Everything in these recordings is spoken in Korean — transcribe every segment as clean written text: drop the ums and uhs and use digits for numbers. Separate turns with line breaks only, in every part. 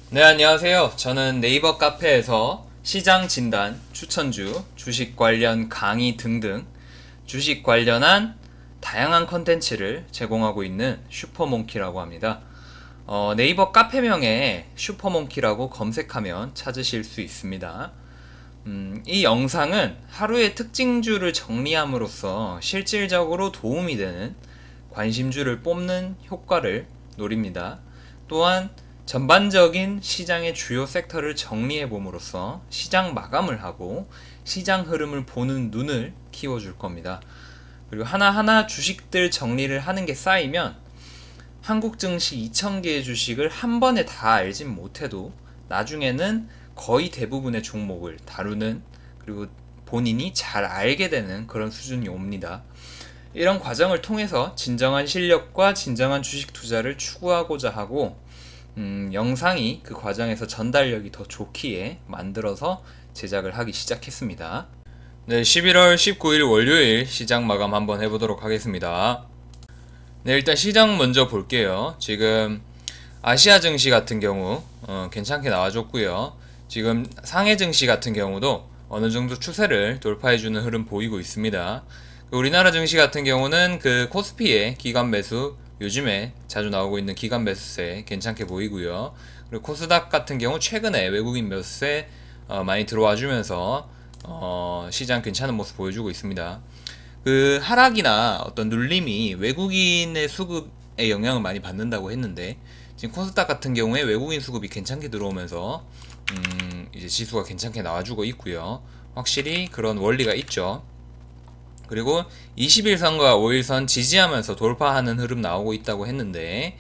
네, 안녕하세요. 저는 네이버 카페에서 시장 진단, 추천주, 주식 관련 강의 등등 주식 관련한 다양한 컨텐츠를 제공하고 있는 슈퍼몽키라고 합니다. 네이버 카페명에 슈퍼몽키라고 검색하면 찾으실 수 있습니다. 이 영상은 하루의 특징주를 정리함으로써 실질적으로 도움이 되는 관심주를 뽑는 효과를 노립니다. 또한 전반적인 시장의 주요 섹터를 정리해 봄으로써 시장 마감을 하고 시장 흐름을 보는 눈을 키워줄 겁니다. 그리고 하나하나 주식들 정리를 하는 게 쌓이면 한국 증시 2,000개의 주식을 한 번에 다 알진 못해도 나중에는 거의 대부분의 종목을 다루는, 그리고 본인이 잘 알게 되는 그런 수준이 옵니다. 이런 과정을 통해서 진정한 실력과 진정한 주식 투자를 추구하고자 하고, 영상이 그 과정에서 전달력이 더 좋기에 만들어서 제작을 하기 시작했습니다. 네, 11월 19일 월요일 시장 마감 한번 해보도록 하겠습니다. 네, 일단 시장 먼저 볼게요. 지금 아시아 증시 같은 경우 괜찮게 나와줬고요. 지금 상해 증시 같은 경우도 어느 정도 추세를 돌파해주는 흐름 보이고 있습니다. 우리나라 증시 같은 경우는 그 코스피의 기관 매수, 요즘에 자주 나오고 있는 기관 매수세 괜찮게 보이고요. 그리고 코스닥 같은 경우 최근에 외국인 매수세 많이 들어와 주면서 시장 괜찮은 모습 보여주고 있습니다. 그 하락이나 어떤 눌림이 외국인의 수급에 영향을 많이 받는다고 했는데, 지금 코스닥 같은 경우에 외국인 수급이 괜찮게 들어오면서 이제 지수가 괜찮게 나와주고 있고요. 확실히 그런 원리가 있죠. 그리고 21선과 5일선 지지하면서 돌파하는 흐름 나오고 있다고 했는데,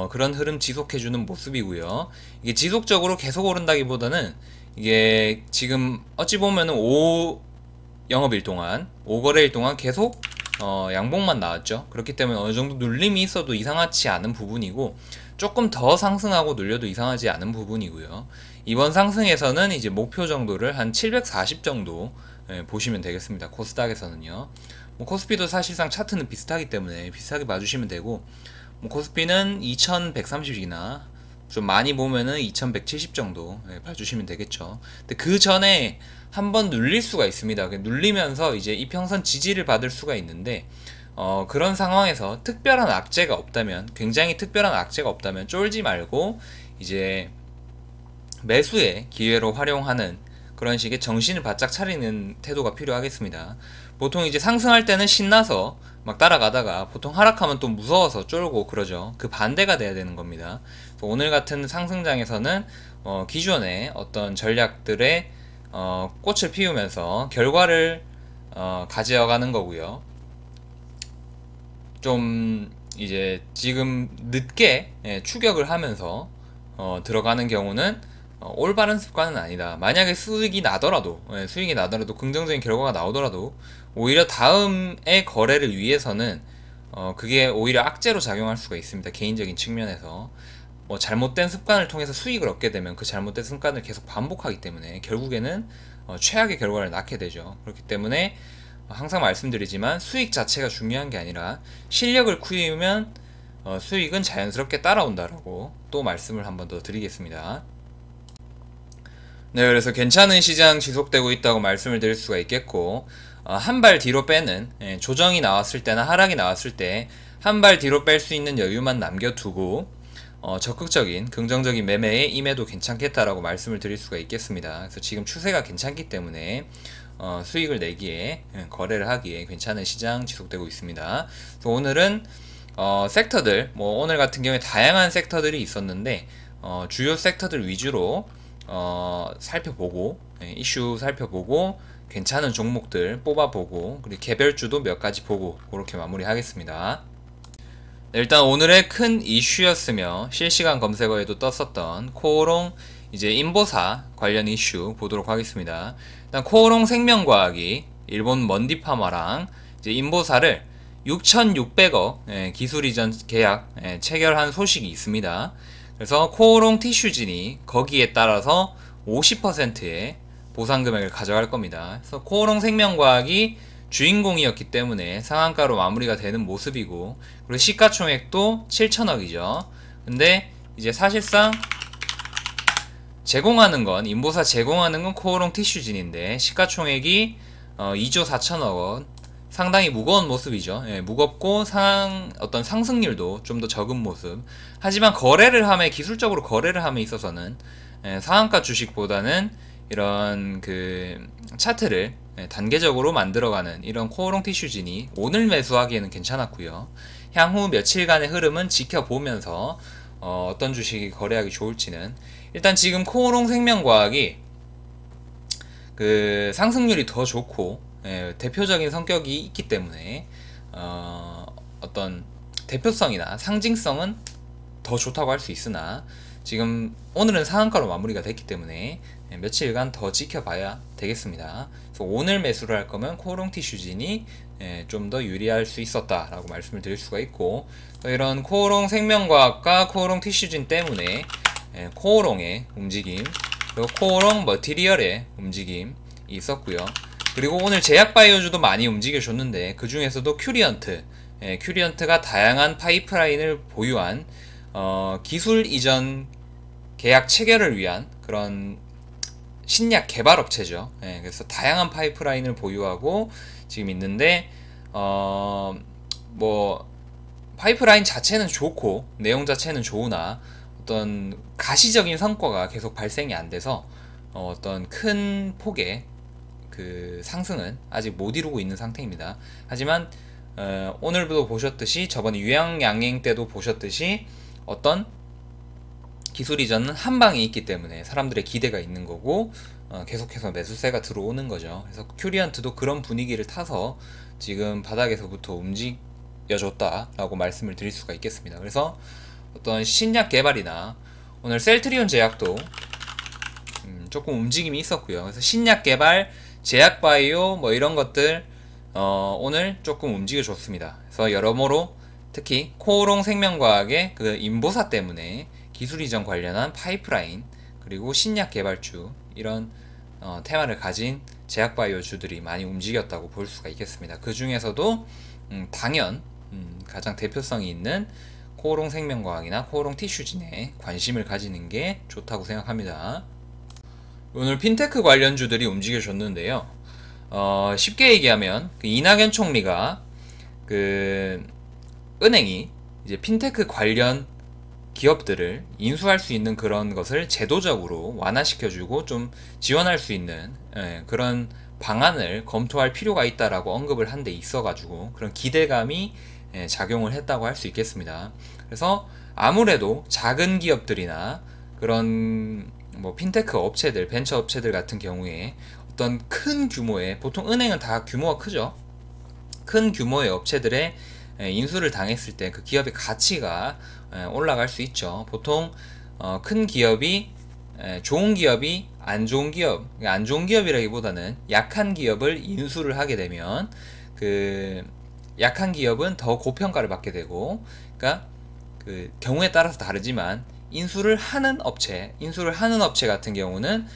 그런 흐름 지속해주는 모습이고요. 이게 지속적으로 계속 오른다기보다는 이게 지금 어찌 보면은 5영업일 동안, 5거래일 동안 계속 양봉만 나왔죠. 그렇기 때문에 어느 정도 눌림이 있어도 이상하지 않은 부분이고, 조금 더 상승하고 눌려도 이상하지 않은 부분이고요. 이번 상승에서는 이제 목표 정도를 한 740 정도 보시면 되겠습니다. 코스닥에서는요. 뭐 코스피도 사실상 차트는 비슷하기 때문에 비슷하게 봐주시면 되고, 뭐 코스피는 2130이나 좀 많이 보면은 2170 정도 봐주시면 되겠죠. 근데 그 전에 한번 눌릴 수가 있습니다. 눌리면서 이제 이평선 지지를 받을 수가 있는데, 그런 상황에서 특별한 악재가 없다면, 굉장히 특별한 악재가 없다면 쫄지 말고 이제 매수의 기회로 활용하는 그런 식의 정신을 바짝 차리는 태도가 필요하겠습니다. 보통 이제 상승할 때는 신나서 막 따라가다가 보통 하락하면 또 무서워서 쫄고 그러죠. 그 반대가 돼야 되는 겁니다. 오늘 같은 상승장에서는 기존의 어떤 전략들의 꽃을 피우면서 결과를 가져가는 거고요. 좀 이제 지금 늦게 추격을 하면서 들어가는 경우는 올바른 습관은 아니다. 만약에 수익이 나더라도 긍정적인 결과가 나오더라도 오히려 다음의 거래를 위해서는 그게 오히려 악재로 작용할 수가 있습니다. 개인적인 측면에서 뭐 잘못된 습관을 통해서 수익을 얻게 되면 그 잘못된 습관을 계속 반복하기 때문에 결국에는 최악의 결과를 낳게 되죠. 그렇기 때문에 항상 말씀드리지만 수익 자체가 중요한 게 아니라 실력을 키우면 수익은 자연스럽게 따라온다라고 또 말씀을 한번 더 드리겠습니다. 네, 그래서 괜찮은 시장 지속되고 있다고 말씀을 드릴 수가 있겠고, 한 발 뒤로 빼는, 조정이 나왔을 때나 하락이 나왔을 때 한 발 뒤로 뺄 수 있는 여유만 남겨두고 적극적인 긍정적인 매매에 임해도 괜찮겠다라고 말씀을 드릴 수가 있겠습니다. 그래서 지금 추세가 괜찮기 때문에 수익을 내기에, 거래를 하기에 괜찮은 시장 지속되고 있습니다. 그래서 오늘은 섹터들, 뭐 오늘 같은 경우에 다양한 섹터들이 있었는데 주요 섹터들 위주로 살펴보고, 이슈 살펴보고, 괜찮은 종목들 뽑아보고, 그리고 개별주도 몇 가지 보고, 그렇게 마무리하겠습니다. 네, 일단 오늘의 큰 이슈였으며 실시간 검색어에도 떴었던 코오롱 이제 인보사 관련 이슈 보도록 하겠습니다. 일단 코오롱 생명과학이 일본 먼디파마랑 이제 인보사를 6,600억 기술 이전 계약 체결한 소식이 있습니다. 그래서 코오롱 티슈진이 거기에 따라서 50%의 보상 금액을 가져갈 겁니다. 그래서 코오롱 생명과학이 주인공이었기 때문에 상한가로 마무리가 되는 모습이고, 그리고 시가총액도 7천억이죠. 근데 이제 사실상 제공하는 건 인보사 제공하는 건 코오롱 티슈진인데 시가총액이 2조 4천억 원, 상당히 무거운 모습이죠. 예, 무겁고 어떤 상승률도 좀 더 적은 모습. 하지만 기술적으로 거래를 함에 있어서는 상한가 주식보다는 이런 그 차트를 단계적으로 만들어가는 이런 코오롱 티슈진이 오늘 매수하기에는 괜찮았고요. 향후 며칠간의 흐름은 지켜보면서 어떤 주식이 거래하기 좋을지는, 일단 지금 코오롱 생명과학이 그 상승률이 더 좋고 대표적인 성격이 있기 때문에 어떤 대표성이나 상징성은 더 좋다고 할 수 있으나, 지금 오늘은 상한가로 마무리가 됐기 때문에 며칠간 더 지켜봐야 되겠습니다. 그래서 오늘 매수를 할 거면 코오롱 티슈진이 좀 더 유리할 수 있었다라고 말씀을 드릴 수가 있고, 이런 코오롱 생명과학과 코오롱 티슈진 때문에 코오롱의 움직임, 그리고 코오롱 머티리얼의 움직임이 있었고요. 그리고 오늘 제약바이오주도 많이 움직여줬는데 그 중에서도 큐리언트가 다양한 파이프라인을 보유한 기술 이전 계약 체결을 위한 그런 신약 개발 업체죠. 그래서 다양한 파이프라인을 보유하고 지금 있는데 뭐 파이프라인 자체는 좋고 내용 자체는 좋으나 어떤 가시적인 성과가 계속 발생이 안 돼서 어떤 큰 폭의 그 상승은 아직 못 이루고 있는 상태입니다. 하지만 오늘도 보셨듯이, 저번에 유양양행 때도 보셨듯이 어떤 기술 이전은 한 방에 있기 때문에 사람들의 기대가 있는 거고 계속해서 매수세가 들어오는 거죠. 그래서 큐리언트도 그런 분위기를 타서 지금 바닥에서부터 움직여줬다라고 말씀을 드릴 수가 있겠습니다. 그래서 어떤 신약 개발이나 오늘 셀트리온 제약도 조금 움직임이 있었고요. 그래서 신약 개발, 제약바이오 뭐 이런 것들 오늘 조금 움직여줬습니다. 그래서 여러모로 특히 코오롱 생명과학의 그 인보사 때문에 기술 이전 관련한 파이프라인, 그리고 신약 개발주, 이런 테마를 가진 제약바이오주들이 많이 움직였다고 볼 수가 있겠습니다. 그 중에서도 당연 가장 대표성이 있는 코오롱 생명과학이나 코오롱 티슈진에 관심을 가지는 게 좋다고 생각합니다. 오늘 핀테크 관련주들이 움직여줬는데요. 쉽게 얘기하면 그 이낙연 총리가 그 은행이 이제 핀테크 관련 기업들을 인수할 수 있는 그런 것을 제도적으로 완화시켜주고 좀 지원할 수 있는 그런 방안을 검토할 필요가 있다라고 언급을 한 데 있어가지고 그런 기대감이 작용을 했다고 할 수 있겠습니다. 그래서 아무래도 작은 기업들이나 그런 뭐 핀테크 업체들, 벤처 업체들 같은 경우에 어떤 큰 규모의, 보통 은행은 다 규모가 크죠. 큰 규모의 업체들의 인수를 당했을 때 그 기업의 가치가 올라갈 수 있죠. 보통 큰 기업이 좋은 기업이 안 좋은 기업, 안 좋은 기업이라기보다는 약한 기업을 인수를 하게 되면 그 약한 기업은 더 고평가를 받게 되고, 그러니까 그 경우에 따라서 다르지만 인수를 하는 업체 같은 경우는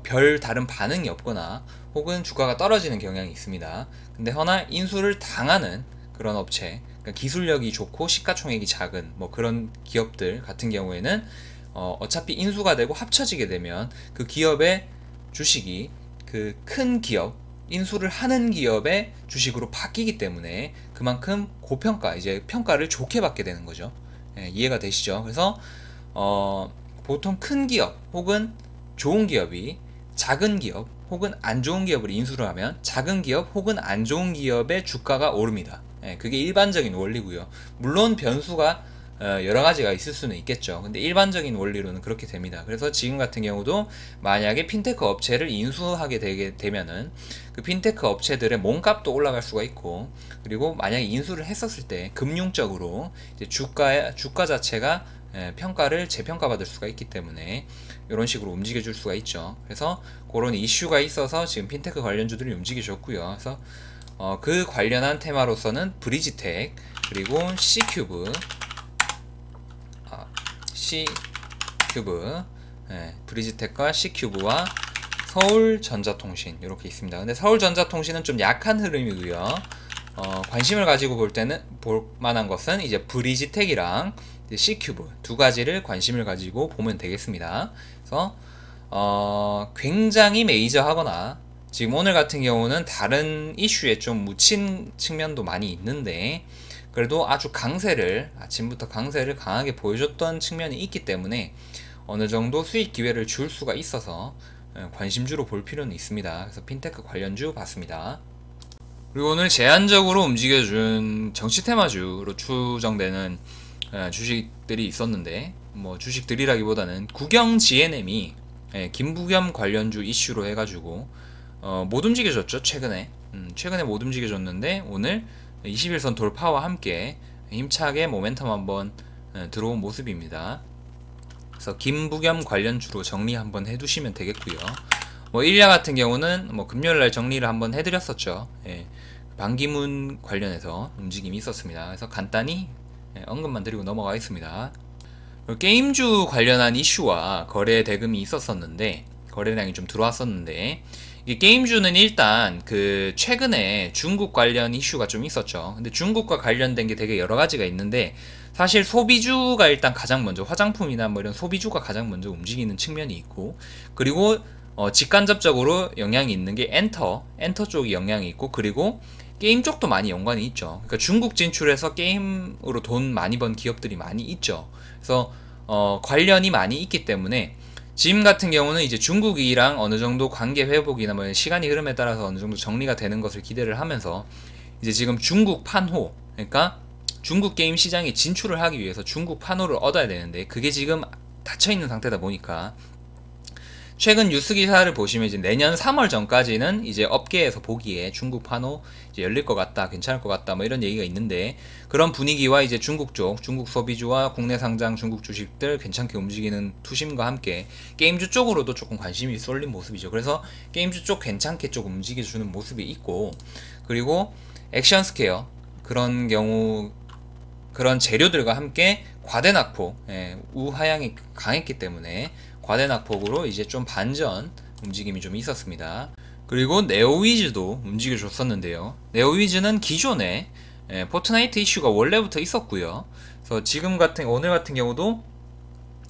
별 다른 반응이 없거나 혹은 주가가 떨어지는 경향이 있습니다. 근데 허나 인수를 당하는 그런 업체, 그러니까 기술력이 좋고 시가총액이 작은 뭐 그런 기업들 같은 경우에는 어차피 인수가 되고 합쳐지게 되면 그 기업의 주식이 그 큰 기업, 인수를 하는 기업의 주식으로 바뀌기 때문에 그만큼 고평가, 이제 평가를 좋게 받게 되는 거죠. 이해가 되시죠? 그래서 보통 큰 기업 혹은 좋은 기업이 작은 기업 혹은 안 좋은 기업을 인수를 하면 작은 기업 혹은 안 좋은 기업의 주가가 오릅니다. 그게 일반적인 원리고요. 물론 변수가 여러 가지가 있을 수는 있겠죠. 근데 일반적인 원리로는 그렇게 됩니다. 그래서 지금 같은 경우도 만약에 핀테크 업체를 인수하게 되게 되면은 그 핀테크 업체들의 몸값도 올라갈 수가 있고, 그리고 만약에 인수를 했었을 때 금융적으로 이제 주가 자체가 재평가받을 수가 있기 때문에 이런 식으로 움직여줄 수가 있죠. 그래서 그런 이슈가 있어서 지금 핀테크 관련주들이 움직여줬고요. 그래서 그 관련한 테마로서는 브리지텍, 그리고 C큐브, 브리지텍과 C큐브와 서울전자통신 이렇게 있습니다. 근데 서울전자통신은 좀 약한 흐름이고요. 관심을 가지고 볼 만한 것은 이제 브리지텍이랑 C큐브 두 가지를 관심을 가지고 보면 되겠습니다. 그래서 굉장히 메이저하거나 지금 오늘 같은 경우는 다른 이슈에 좀 묻힌 측면도 많이 있는데 그래도 아주 아침부터 강세를 강하게 보여줬던 측면이 있기 때문에 어느 정도 수익 기회를 줄 수가 있어서 관심주로 볼 필요는 있습니다. 그래서 핀테크 관련주 봤습니다. 그리고 오늘 제한적으로 움직여준 정치 테마주로 추정되는 주식들이 있었는데 뭐 주식들이라기보다는 국영 GNM이 김부겸 관련주 이슈로 해가지고 못 움직여줬죠. 최근에 못 움직여줬는데 오늘 21선 돌파와 함께 힘차게 모멘텀 한번 들어온 모습입니다. 그래서 김부겸 관련주로 정리 한번 해두시면 되겠고요. 뭐 일야 같은 경우는 뭐 금요일날 정리를 한번 해드렸었죠. 반기문 관련해서 움직임이 있었습니다. 그래서 간단히 언급만 드리고 넘어가겠습니다. 게임주 관련한 이슈와 거래 대금이 있었었는데 거래량이 좀 들어왔었는데 이게 게임주는 일단 그 최근에 중국 관련 이슈가 좀 있었죠. 근데 중국과 관련된 게 되게 여러 가지가 있는데 사실 소비주가 일단 가장 먼저 화장품이나 뭐 이런 소비주가 가장 먼저 움직이는 측면이 있고 그리고 직간접적으로 영향이 있는 게 엔터 쪽이 영향이 있고 그리고 게임 쪽도 많이 연관이 있죠. 그러니까 중국 진출해서 게임으로 돈 많이 번 기업들이 많이 있죠. 그래서 관련이 많이 있기 때문에 지금 같은 경우는 이제 중국이랑 어느 정도 관계 회복이나 뭐 시간이 흐름에 따라서 어느 정도 정리가 되는 것을 기대를 하면서 이제 지금 중국 판호, 그러니까 중국 게임 시장에 진출을 하기 위해서 중국 판호를 얻어야 되는데 그게 지금 닫혀 있는 상태다 보니까 최근 뉴스 기사를 보시면 이제 내년 3월 전까지는 이제 업계에서 보기에 중국 판호 이제 열릴 것 같다, 괜찮을 것 같다, 뭐 이런 얘기가 있는데 그런 분위기와 이제 중국 소비주와 국내 상장 중국 주식들 괜찮게 움직이는 투심과 함께 게임주 쪽으로도 조금 관심이 쏠린 모습이죠. 그래서 게임주 쪽 괜찮게 조금 움직여주는 모습이 있고 그리고 액션 스퀘어 그런 경우 그런 재료들과 함께 과대 낙폭, 우하향이 강했기 때문에 과대 낙폭으로 이제 좀 반전 움직임이 좀 있었습니다. 그리고 네오위즈도 움직여줬었는데요. 네오위즈는 기존에 포트나이트 이슈가 원래부터 있었고요. 그래서 오늘 같은 경우도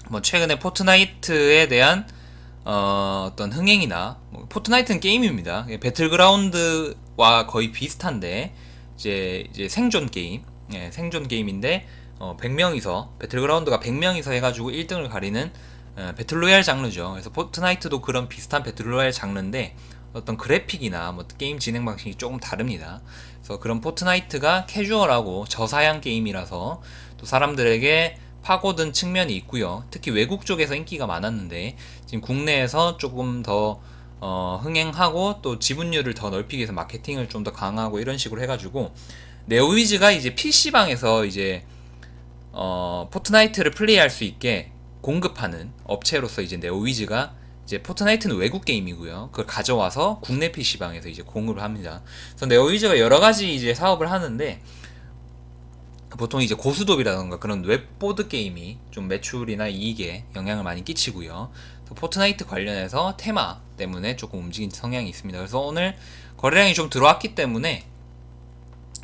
뭐 최근에 포트나이트에 대한 어떤 흥행이나 뭐 포트나이트는 게임입니다. 배틀그라운드와 거의 비슷한데 이제 생존 게임, 생존 게임인데 100명이서 배틀그라운드가 100명이서 해가지고 1등을 가리는 배틀로얄 장르죠. 그래서 포트나이트도 그런 비슷한 배틀로얄 장르인데 어떤 그래픽이나 뭐 게임 진행 방식이 조금 다릅니다. 그래서 그런 포트나이트가 캐주얼하고 저사양 게임이라서 또 사람들에게 파고든 측면이 있고요. 특히 외국 쪽에서 인기가 많았는데 지금 국내에서 조금 더 흥행하고 또 지분율을 더 넓히기 위해서 마케팅을 좀 더 강화하고 이런 식으로 해가지고 네오위즈가 이제 PC방에서 이제 포트나이트를 플레이할 수 있게 공급하는 업체로서 이제 네오위즈가 이제 포트나이트는 외국 게임이고요. 그걸 가져와서 국내 PC방에서 이제 공급을 합니다. 그래서 네오위즈가 여러 가지 이제 사업을 하는데 보통 이제 고수톱이라던가 그런 웹보드 게임이 좀 매출이나 이익에 영향을 많이 끼치고요. 포트나이트 관련해서 테마 때문에 조금 움직인 성향이 있습니다. 그래서 오늘 거래량이 좀 들어왔기 때문에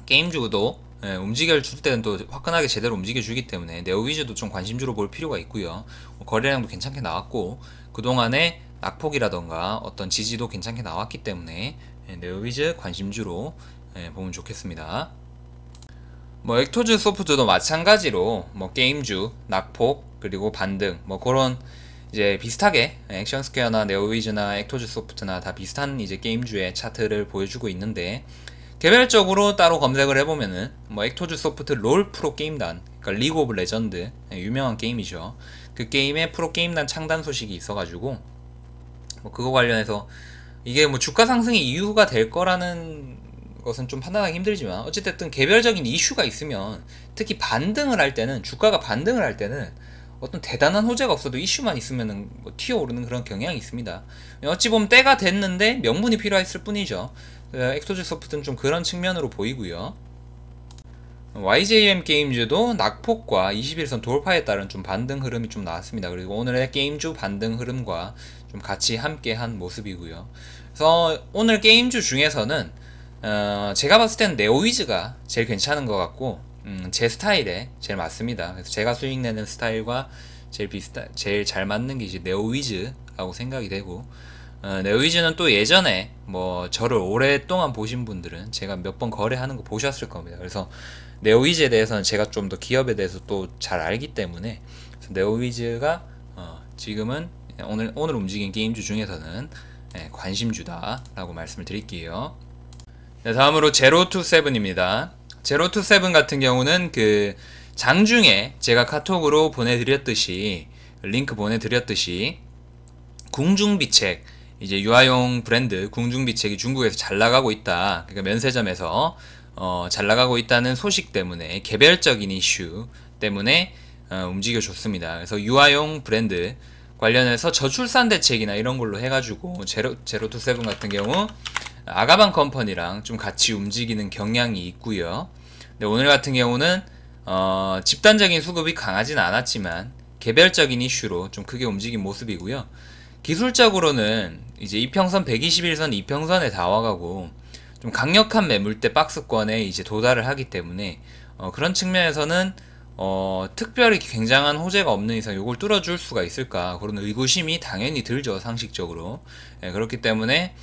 게임주도 움직여줄 때는 또 화끈하게 제대로 움직여주기 때문에 네오위즈도 좀 관심주로 볼 필요가 있고요. 거래량도 괜찮게 나왔고 그동안의 낙폭이라던가 어떤 지지도 괜찮게 나왔기 때문에 네오위즈 관심주로 보면 좋겠습니다. 뭐 액토즈 소프트도 마찬가지로 뭐 게임주, 낙폭 그리고 반등 뭐 그런 이제 비슷하게 액션 스퀘어나 네오위즈나 액토즈 소프트나 다 비슷한 이제 게임주의 차트를 보여주고 있는데 개별적으로 따로 검색을 해보면은 뭐 액토즈 소프트 롤 프로 게임단, 그러니까 리그 오브 레전드 유명한 게임이죠. 그 게임의 프로 게임단 창단 소식이 있어가지고 뭐 그거 관련해서 이게 뭐 주가 상승의 이유가 될 거라는 것은 좀 판단하기 힘들지만 어찌됐든 개별적인 이슈가 있으면 특히 반등을 할 때는 주가가 반등을 할 때는 어떤 대단한 호재가 없어도 이슈만 있으면은 뭐 튀어오르는 그런 경향이 있습니다. 어찌 보면 때가 됐는데 명분이 필요했을 뿐이죠. 액토즈 소프트는 좀 그런 측면으로 보이고요. YJM 게임즈도 낙폭과 21선 돌파에 따른 좀 반등 흐름이 좀 나왔습니다. 그리고 오늘의 게임주 반등 흐름과 좀 같이 함께 한 모습이고요. 그래서 오늘 게임주 중에서는 제가 봤을 때는 네오위즈가 제일 괜찮은 것 같고, 제 스타일에 제일 맞습니다. 그래서 제가 수익 내는 스타일과 제일 잘 맞는 게 이제 네오위즈라고 생각이 되고, 네오위즈는 또 예전에 뭐 저를 오랫동안 보신 분들은 제가 몇 번 거래하는 거 보셨을 겁니다. 그래서 네오위즈에 대해서는 제가 좀 더 기업에 대해서 또 잘 알기 때문에, 네오위즈가 지금은 오늘 움직인 게임주 중에서는 관심주다라고 말씀을 드릴게요. 네, 다음으로 제로투세븐입니다. 제로투세븐 같은 경우는 그 장중에 제가 카톡으로 보내드렸듯이, 링크 보내드렸듯이 궁중비책, 이제 유아용 브랜드 궁중비책이 중국에서 잘 나가고 있다, 그러니까 면세점에서 잘 나가고 있다는 소식 때문에, 개별적인 이슈 때문에 움직여줬습니다. 그래서 유아용 브랜드 관련해서 저출산 대책이나 이런 걸로 해가지고 제로투세븐 같은 경우 아가방 컴퍼니랑 좀 같이 움직이는 경향이 있고요. 근데 오늘 같은 경우는 집단적인 수급이 강하진 않았지만 개별적인 이슈로 좀 크게 움직인 모습이고요. 기술적으로는 이제 이평선 121선 이평선에 다 와가고 좀 강력한 매물대 박스권에 이제 도달을 하기 때문에 그런 측면에서는 특별히 굉장한 호재가 없는 이상 이걸 뚫어줄 수가 있을까, 그런 의구심이 당연히 들죠, 상식적으로. 그렇기 때문에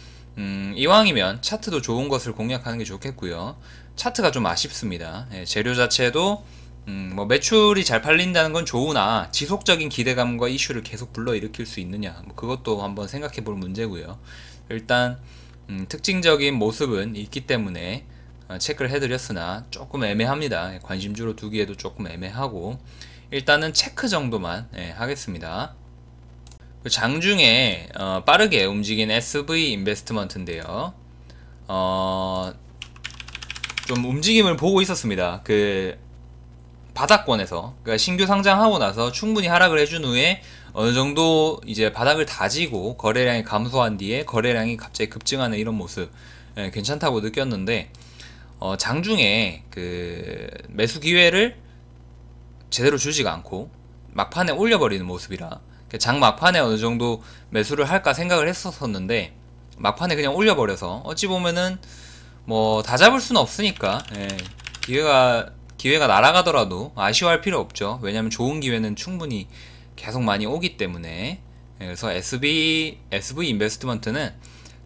이왕이면 차트도 좋은 것을 공략하는 게 좋겠고요. 차트가 좀 아쉽습니다. 재료 자체도 뭐 매출이 잘 팔린다는 건 좋으나 지속적인 기대감과 이슈를 계속 불러일으킬 수 있느냐, 뭐 그것도 한번 생각해 볼 문제고요. 일단 특징적인 모습은 있기 때문에 체크를 해드렸으나 조금 애매합니다. 관심주로 두기에도 조금 애매하고, 일단은 체크 정도만 하겠습니다. 장중에 빠르게 움직인 SV 인베스트먼트인데요. 좀 움직임을 보고 있었습니다. 그 바닥권에서, 그러니까 신규 상장하고 나서 충분히 하락을 해준 후에 어느 정도 이제 바닥을 다지고 거래량이 감소한 뒤에 거래량이 갑자기 급증하는 이런 모습, 괜찮다고 느꼈는데, 장중에 그 매수 기회를 제대로 주지가 않고 막판에 올려버리는 모습이라, 장 막판에 어느 정도 매수를 할까 생각을 했었는데 막판에 그냥 올려버려서, 어찌 보면은 뭐 다 잡을 수는 없으니까 기회가 날아가더라도 아쉬워할 필요 없죠. 왜냐면 좋은 기회는 충분히 계속 많이 오기 때문에. 그래서 SV 인베스트먼트는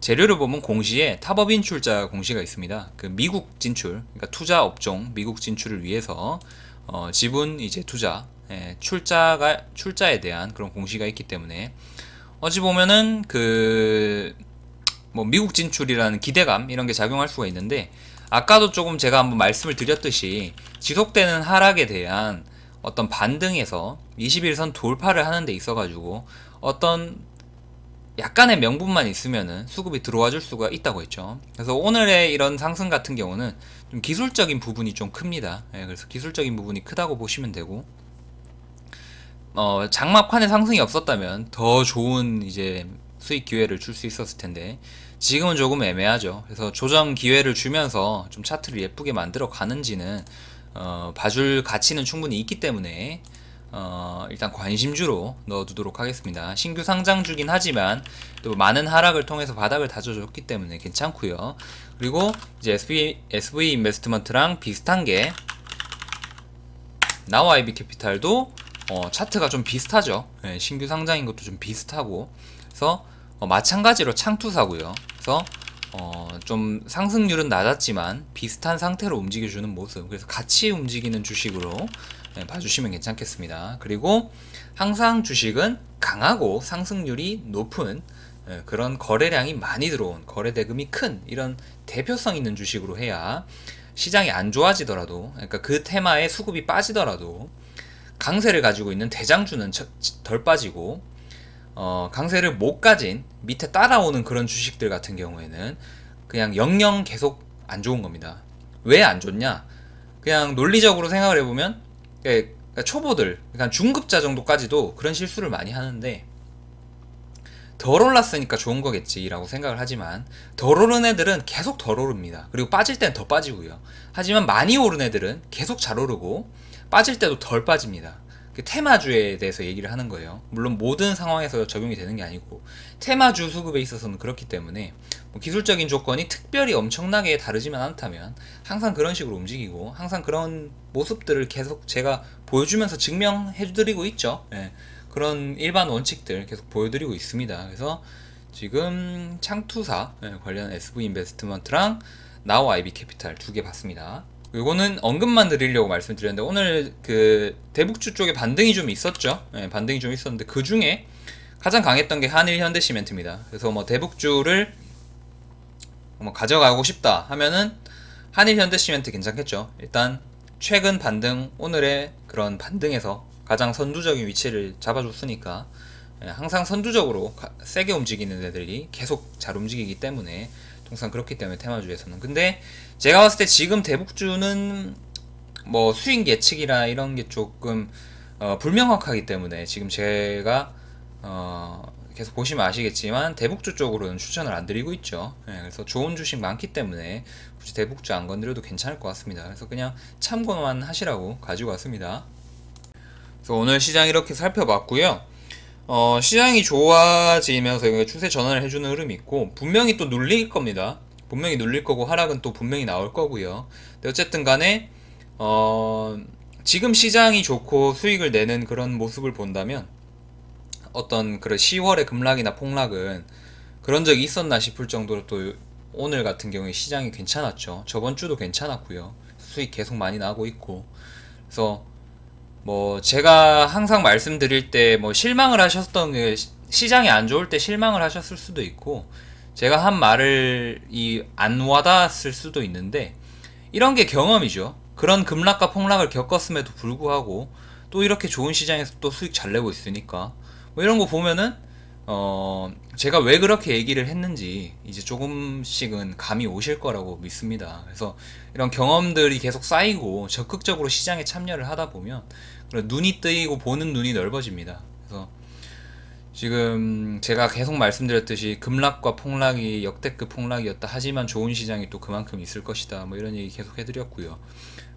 재료를 보면 공시에 탑업 인출자 공시가 있습니다. 그 미국 진출, 그러니까 투자 업종 미국 진출을 위해서 지분 이제 투자, 출자에 대한 그런 공시가 있기 때문에, 어찌 보면은 그 뭐 미국 진출이라는 기대감 이런 게 작용할 수가 있는데, 아까도 조금 제가 한번 말씀을 드렸듯이 지속되는 하락에 대한 어떤 반등에서 21선 돌파를 하는 데 있어 가지고 어떤 약간의 명분만 있으면은 수급이 들어와 줄 수가 있다고 했죠. 그래서 오늘의 이런 상승 같은 경우는 좀 기술적인 부분이 좀 큽니다. 그래서 기술적인 부분이 크다고 보시면 되고, 장막판에 상승이 없었다면 더 좋은 이제 수익 기회를 줄 수 있었을 텐데 지금은 조금 애매하죠. 그래서 조정 기회를 주면서 좀 차트를 예쁘게 만들어 가는지는 봐줄 가치는 충분히 있기 때문에 일단 관심주로 넣어두도록 하겠습니다. 신규 상장주긴 하지만 또 많은 하락을 통해서 바닥을 다져줬기 때문에 괜찮고요. 그리고 이제 SV 인베스트먼트랑 비슷한 게 나우 아이비 캐피탈도 차트가 좀 비슷하죠. 신규 상장인 것도 좀 비슷하고, 그래서 마찬가지로 창투사고요. 그래서 좀 상승률은 낮았지만 비슷한 상태로 움직여주는 모습, 그래서 같이 움직이는 주식으로 봐주시면 괜찮겠습니다. 그리고 항상 주식은 강하고 상승률이 높은 그런 거래량이 많이 들어온, 거래 대금이 큰 이런 대표성 있는 주식으로 해야 시장이 안 좋아지더라도, 그러니까 그 테마에 수급이 빠지더라도 강세를 가지고 있는 대장주는 덜 빠지고, 강세를 못 가진 밑에 따라오는 그런 주식들 같은 경우에는 그냥 영영 계속 안 좋은 겁니다. 왜 안 좋냐? 그냥 논리적으로 생각을 해보면, 그러니까 초보들, 그러니까 중급자 정도까지도 그런 실수를 많이 하는데, 덜 올랐으니까 좋은 거겠지라고 생각을 하지만 덜 오른 애들은 계속 덜 오릅니다. 그리고 빠질 때는 더 빠지고요. 하지만 많이 오른 애들은 계속 잘 오르고 빠질 때도 덜 빠집니다. 그 테마주에 대해서 얘기를 하는 거예요. 물론 모든 상황에서 적용이 되는 게 아니고 테마주 수급에 있어서는 그렇기 때문에 뭐 기술적인 조건이 특별히 엄청나게 다르지만 않다면 항상 그런 식으로 움직이고 항상 그런 모습들을 계속 제가 보여주면서 증명해드리고 있죠. 예, 그런 일반 원칙들 계속 보여드리고 있습니다. 그래서 지금 창투사 관련 SV 인베스트먼트랑 나우 IB 캐피탈 두 개 봤습니다. 요거는 언급만 드리려고 말씀드렸는데 오늘 그 대북주 쪽에 반등이 좀 있었죠. 반등이 좀 있었는데 그 중에 가장 강했던 게 한일 현대시멘트입니다. 그래서 뭐 대북주를 뭐 가져가고 싶다 하면은 한일 현대시멘트 괜찮겠죠. 일단 최근 반등, 오늘의 그런 반등에서 가장 선두적인 위치를 잡아줬으니까 항상 선두적으로 세게 움직이는 애들이 계속 잘 움직이기 때문에 통상 그렇기 때문에 테마주에서는. 근데 제가 봤을 때 지금 대북주는 뭐 수익 예측이라 이런 게 조금 불명확하기 때문에 지금 제가 계속 보시면 아시겠지만 대북주 쪽으로는 추천을 안 드리고 있죠. 그래서 좋은 주식 많기 때문에 굳이 대북주 안 건드려도 괜찮을 것 같습니다. 그래서 그냥 참고만 하시라고 가지고 왔습니다. 그래서 오늘 시장 이렇게 살펴봤고요. 시장이 좋아지면서 추세 전환을 해주는 흐름이 있고 분명히 또 눌릴 겁니다. 분명히 눌릴 거고 하락은 또 분명히 나올 거고요. 근데 어쨌든 간에 지금 시장이 좋고 수익을 내는 그런 모습을 본다면 어떤 그런 10월의 급락이나 폭락은 그런 적이 있었나 싶을 정도로 또 오늘 같은 경우에 시장이 괜찮았죠. 저번 주도 괜찮았고요. 수익 계속 많이 나고 있고. 그래서 뭐 제가 항상 말씀드릴 때 뭐 실망을 하셨던 게 시장이 안 좋을 때 실망을 하셨을 수도 있고 제가 한 말을 안 와닿았을 수도 있는데 이런 게 경험이죠. 그런 급락과 폭락을 겪었음에도 불구하고 또 이렇게 좋은 시장에서 또 수익 잘 내고 있으니까 뭐 이런 거 보면은 제가 왜 그렇게 얘기를 했는지 이제 조금씩은 감이 오실 거라고 믿습니다. 그래서 이런 경험들이 계속 쌓이고 적극적으로 시장에 참여를 하다 보면 눈이 뜨이고 보는 눈이 넓어집니다. 그래서 지금 제가 계속 말씀드렸듯이 급락과 폭락이 역대급 폭락이었다. 하지만 좋은 시장이 또 그만큼 있을 것이다. 뭐 이런 얘기 계속 해드렸고요.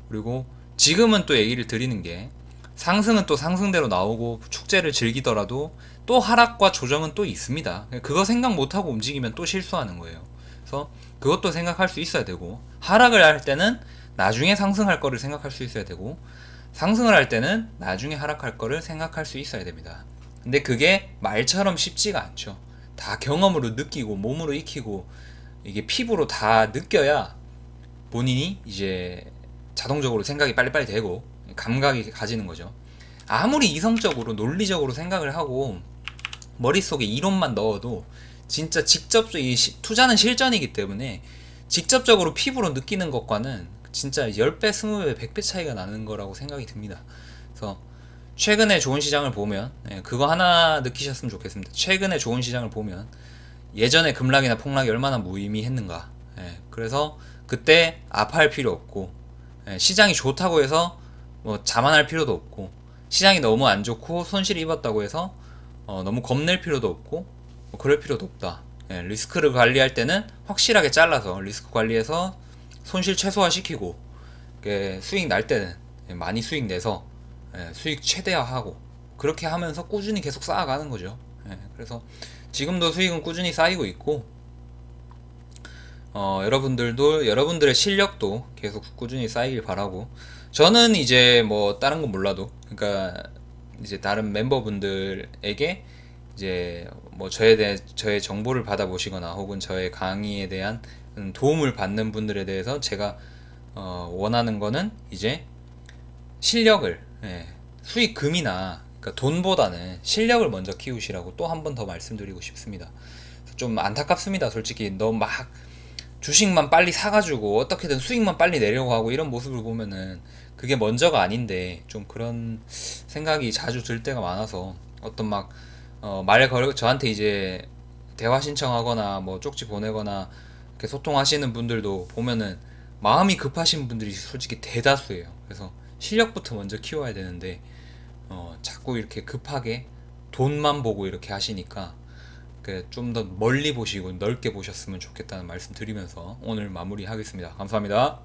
그리고 지금은 또 얘기를 드리는 게 상승은 또 상승대로 나오고 축제를 즐기더라도 또 하락과 조정은 또 있습니다. 그거 생각 못하고 움직이면 또 실수하는 거예요. 그래서 그것도 생각할 수 있어야 되고 하락을 할 때는 나중에 상승할 거를 생각할 수 있어야 되고 상승을 할 때는 나중에 하락할 거를 생각할 수 있어야 됩니다. 근데 그게 말처럼 쉽지가 않죠. 다 경험으로 느끼고 몸으로 익히고 이게 피부로 다 느껴야 본인이 이제 자동적으로 생각이 빨리빨리 되고 감각이 가지는 거죠. 아무리 이성적으로 논리적으로 생각을 하고 머릿속에 이론만 넣어도 진짜 직접적인 투자는 실전이기 때문에 직접적으로 피부로 느끼는 것과는 진짜 10배, 20배, 100배 차이가 나는 거라고 생각이 듭니다. 그래서 최근에 좋은 시장을 보면 그거 하나 느끼셨으면 좋겠습니다. 최근에 좋은 시장을 보면 예전에 급락이나 폭락이 얼마나 무의미했는가. 그래서 그때 아파할 필요 없고 시장이 좋다고 해서 뭐 자만할 필요도 없고 시장이 너무 안 좋고 손실을 입었다고 해서 너무 겁낼 필요도 없고 뭐 그럴 필요도 없다. 리스크를 관리할 때는 확실하게 잘라서 리스크 관리해서 손실 최소화 시키고 수익 날 때는 많이 수익 내서 수익 최대화하고 그렇게 하면서 꾸준히 계속 쌓아가는 거죠. 그래서 지금도 수익은 꾸준히 쌓이고 있고 여러분들도 여러분들의 실력도 계속 꾸준히 쌓이길 바라고 저는 이제 뭐 다른 건 몰라도 그러니까 이제 다른 멤버분들에게 이제 뭐 저의 정보를 받아보시거나 혹은 저의 강의에 대한 도움을 받는 분들에 대해서 제가 원하는 거는 이제 실력을 수익금이나 그러니까 돈보다는 실력을 먼저 키우시라고 또 한 번 더 말씀드리고 싶습니다. 좀 안타깝습니다. 솔직히 너무 막 주식만 빨리 사가지고 어떻게든 수익만 빨리 내려고 하고 이런 모습을 보면은 그게 먼저가 아닌데 좀 그런 생각이 자주 들 때가 많아서 어떤 막 말 걸고 저한테 이제 대화 신청하거나 뭐 쪽지 보내거나 이렇게 소통하시는 분들도 보면은 마음이 급하신 분들이 솔직히 대다수예요. 그래서 실력부터 먼저 키워야 되는데 자꾸 이렇게 급하게 돈만 보고 이렇게 하시니까 좀 더 멀리 보시고 넓게 보셨으면 좋겠다는 말씀 드리면서 오늘 마무리하겠습니다. 감사합니다.